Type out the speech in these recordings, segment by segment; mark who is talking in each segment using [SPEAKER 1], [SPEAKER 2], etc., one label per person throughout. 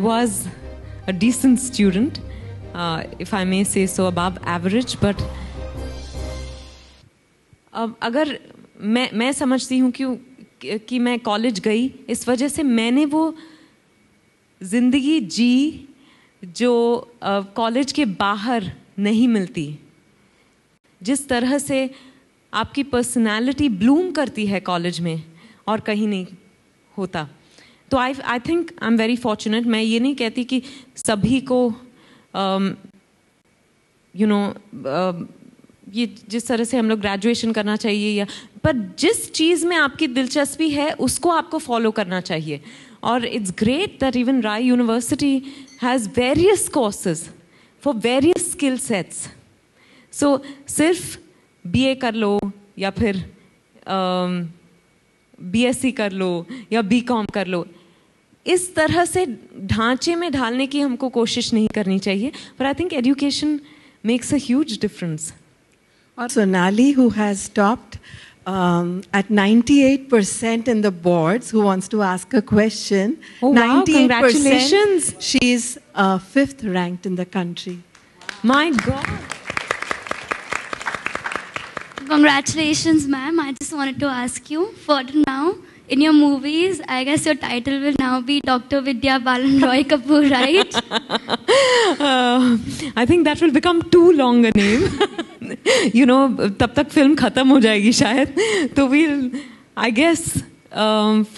[SPEAKER 1] Was a decent student, if I may say so, above average, but अगर मैं समझती हूँ कि मैं कॉलेज गई इस वजह से मैंने वो ज़िंदगी जी जो कॉलेज के बाहर नहीं मिलती। जिस तरह से आपकी पर्सनालिटी ब्लूम करती है कॉलेज में और कहीं नहीं होता। तो I think I am very fortunate. मैं ये नहीं कहती कि सभी को ये जिस तरह से हम लोग ग्रेजुएशन करना चाहिए या पर जिस चीज़ में आपकी दिलचस्पी है उसको आपको फॉलो करना चाहिए। और it's great that even Rai university has various courses for various skill sets. So सिर्फ बीए कर लो या फिर बीएससी कर लो या बीकॉम कर लो, इस तरह से ढांचे में ढालने की हमको कोशिश नहीं करनी चाहिए। पर I think education makes a huge difference.
[SPEAKER 2] Sonali, who has topped at 98% in the boards, who wants to ask a question.
[SPEAKER 1] Oh, wow, congratulations.
[SPEAKER 2] She is 5th ranked in the country.
[SPEAKER 1] My God.
[SPEAKER 3] Congratulations, ma'am. I just wanted to ask you, for now, in your movies, I guess your title will now be Dr. Vidya Balan Roy Kapoor, right?
[SPEAKER 1] I think that will become too long a name. You know, तब तक film खत्म हो जाएगी शायद। तो we'll, I guess,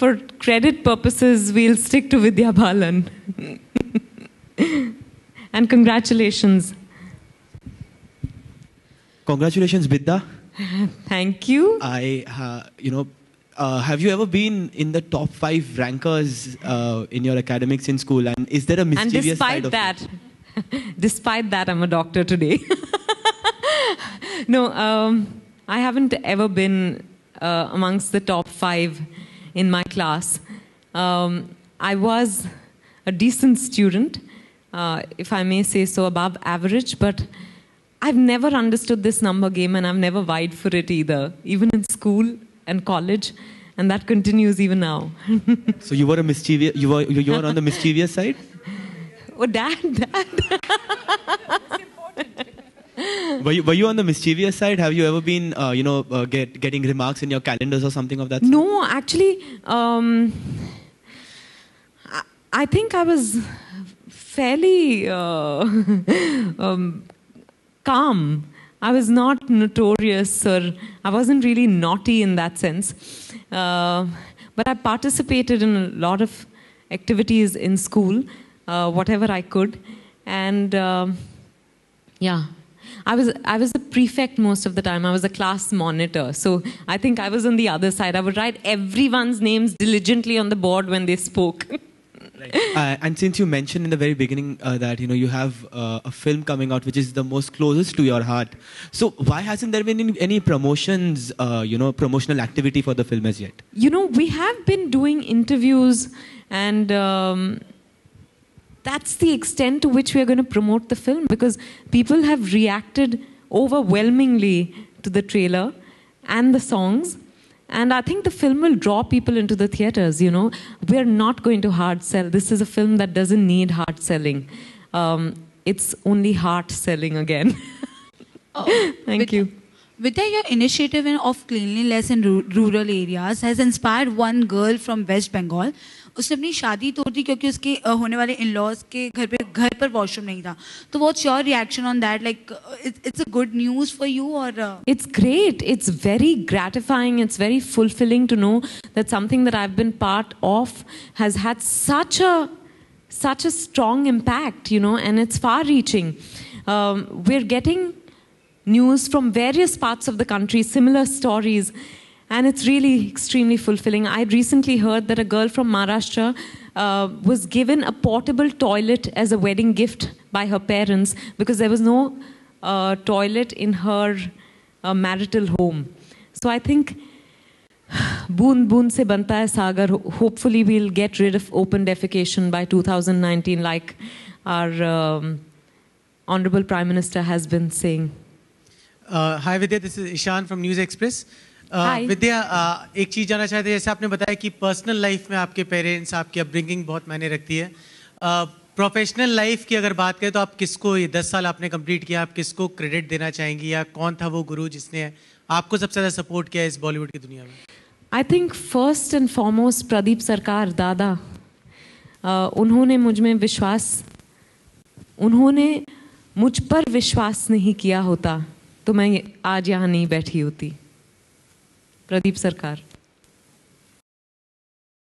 [SPEAKER 1] for credit purposes, we'll stick to Vidya Balan. And congratulations.
[SPEAKER 4] Congratulations, Vidya.
[SPEAKER 1] Thank you.
[SPEAKER 4] Have you ever been in the top 5 rankers in your academics in school? And is there a mischievous side of it?
[SPEAKER 1] Despite that, I'm a doctor today. No, I haven't ever been amongst the top 5 in my class. I was a decent student, if I may say so, above average, but I've never understood this number game and I've never vied for it either, even in school and college, and that continues even now.
[SPEAKER 4] So you were a mischievous, you were on the mischievous side?
[SPEAKER 1] Oh, Dad.
[SPEAKER 4] Were you on the mischievous side? Have you ever been, getting remarks in your calendars or something of that sort?
[SPEAKER 1] No, actually, I think I was fairly calm. I was not notorious, or I wasn't really naughty in that sense. But I participated in a lot of activities in school, whatever I could. And yeah, I was a prefect most of the time. I was a class monitor. So I think I was on the other side. I would write everyone's names diligently on the board when they spoke.
[SPEAKER 4] Right. And since you mentioned in the very beginning that you have a film coming out which is the most closest to your heart, so why hasn't there been any promotions, promotional activity for the film as yet?
[SPEAKER 1] We have been doing interviews, and that's the extent to which we are going to promote the film, because people have reacted overwhelmingly to the trailer and the songs. And I think the film will draw people into the theaters, We're not going to hard sell. This is a film that doesn't need hard selling. It's only heart selling again. Thank you.
[SPEAKER 5] Vidya, your initiative of cleanliness in rural areas has inspired one girl from West Bengal. उसने अपनी शादी तोड़ दी क्योंकि उसके होने वाले in-laws के घर पर वॉशरूम नहीं था. तो what's your reaction on that? Like, it's a good news for you, or?
[SPEAKER 1] It's great. It's very gratifying. It's very fulfilling to know that something that I've been part of has had such a strong impact, and it's far-reaching. We're getting news from various parts of the country, similar stories. And it's really extremely fulfilling. I recently heard that a girl from Maharashtra was given a portable toilet as a wedding gift by her parents because there was no toilet in her marital home. So I think boon boon se banta hai sagar. Hopefully we'll get rid of open defecation by 2019, like our Honorable Prime Minister has been saying.
[SPEAKER 6] Hi Vidya, this is Ishan from News Express. विद्या, एक चीज़ जानना चाहते हैं, जैसे आपने बताया कि personal life में आपके पेरेंट्स, आपकी अपब्रिंगिंग बहुत मायने रखती है. प्रोफेशनल लाइफ की अगर बात करें तो आप किसको, ये 10 साल आपने कंप्लीट किया, आप किसको क्रेडिट देना चाहेंगी, या कौन था वो गुरु जिसने आपको सबसे ज़्यादा सपोर्ट किया इस बॉलीवुड की दुनिया में?
[SPEAKER 1] I think first and foremost Pradeep सरकार, दादा। उन्होंने मुझ में विश्वास, उन्होंने मुझ पर विश्वास नहीं किया होता तो मैं आज यहाँ नहीं बैठी होती। प्रदीप सरकार।